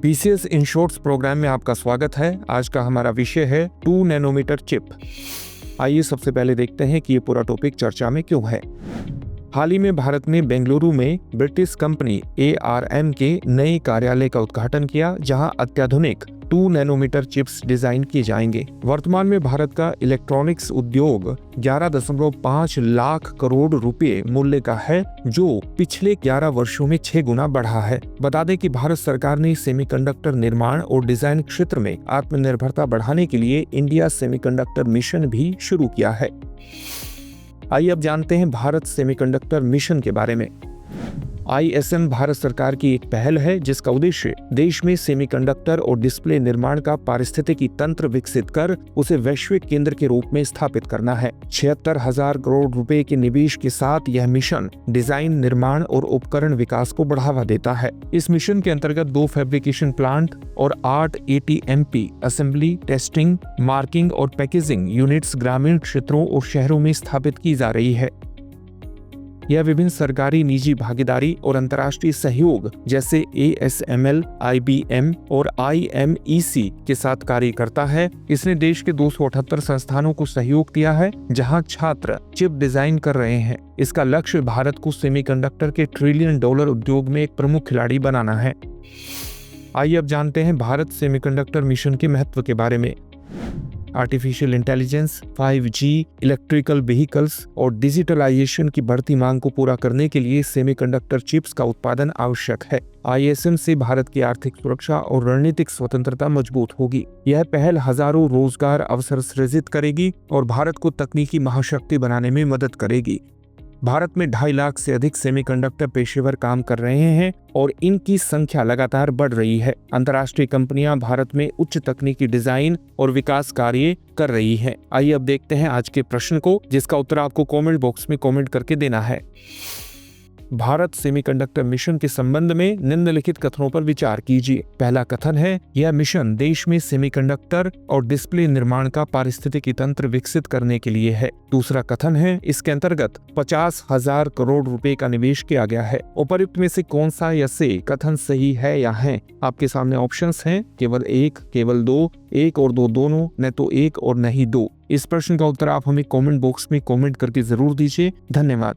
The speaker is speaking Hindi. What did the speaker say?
BCS इन शॉर्ट्स प्रोग्राम में आपका स्वागत है। आज का हमारा विषय है 2 नैनोमीटर चिप। आइए सबसे पहले देखते हैं कि ये पूरा टॉपिक चर्चा में क्यों है। हाल ही में भारत ने बेंगलुरु में ब्रिटिश कंपनी ARM के नए कार्यालय का उद्घाटन किया, जहां अत्याधुनिक 2 नैनोमीटर चिप्स डिजाइन किए जाएंगे। वर्तमान में भारत का इलेक्ट्रॉनिक्स उद्योग 11.5 लाख करोड़ रुपए मूल्य का है, जो पिछले 11 वर्षों में 6 गुना बढ़ा है। बता दें कि भारत सरकार ने सेमीकंडक्टर निर्माण और डिजाइन क्षेत्र में आत्मनिर्भरता बढ़ाने के लिए इंडिया सेमीकंडक्टर मिशन भी शुरू किया है। आइए अब जानते हैं भारत सेमीकंडक्टर मिशन के बारे में। ISM भारत सरकार की एक पहल है, जिसका उद्देश्य देश में सेमीकंडक्टर और डिस्प्ले निर्माण का पारिस्थितिकी तंत्र विकसित कर उसे वैश्विक केंद्र के रूप में स्थापित करना है। 76,000 करोड़ रुपए के निवेश के साथ यह मिशन डिजाइन, निर्माण और उपकरण विकास को बढ़ावा देता है। इस मिशन के अंतर्गत 2 फैब्रिकेशन प्लांट और 8 ATMP असेंबली, टेस्टिंग, मार्किंग और पैकेजिंग यूनिट्स ग्रामीण क्षेत्रों और शहरों में स्थापित की जा रही है। यह विभिन्न सरकारी, निजी भागीदारी और अंतर्राष्ट्रीय सहयोग जैसे ASML, IBM और IMEC के साथ कार्य करता है। इसने देश के 278 संस्थानों को सहयोग दिया है, जहां छात्र चिप डिजाइन कर रहे हैं। इसका लक्ष्य भारत को सेमीकंडक्टर के $1 ट्रिलियन उद्योग में एक प्रमुख खिलाड़ी बनाना है। आइए अब जानते हैं भारत सेमीकंडक्टर मिशन के महत्व के बारे में। Artificial intelligence, 5G, electrical vehicles और डिजिटलाइजेशन की बढ़ती मांग को पूरा करने के लिए सेमीकंडक्टर चिप्स का उत्पादन आवश्यक है। ISM से भारत की आर्थिक सुरक्षा और रणनीतिक स्वतंत्रता मजबूत होगी। यह पहल हजारों रोजगार अवसर सृजित करेगी और भारत को तकनीकी महाशक्ति बनाने में मदद करेगी। भारत में 2.5 लाख से अधिक सेमीकंडक्टर पेशेवर काम कर रहे हैं और इनकी संख्या लगातार बढ़ रही है। अंतर्राष्ट्रीय कंपनियां भारत में उच्च तकनीकी डिजाइन और विकास कार्य कर रही हैं। आइए अब देखते हैं आज के प्रश्न को, जिसका उत्तर आपको कमेंट बॉक्स में कमेंट करके देना है। भारत सेमीकंडक्टर मिशन के संबंध में निम्नलिखित कथनों पर विचार कीजिए। पहला कथन है, यह मिशन देश में सेमीकंडक्टर और डिस्प्ले निर्माण का पारिस्थितिकी तंत्र विकसित करने के लिए है। दूसरा कथन है, इसके अंतर्गत 50,000 करोड़ रुपए का निवेश किया गया है। उपयुक्त में से कौन सा या से कथन सही है या है? आपके सामने ऑप्शंस हैं, केवल 1, केवल 2, 1 और 2 दोनों, न तो 1 और न ही 2। इस प्रश्न का उत्तर आप हमें कमेंट बॉक्स में कमेंट करके जरूर दीजिए। धन्यवाद।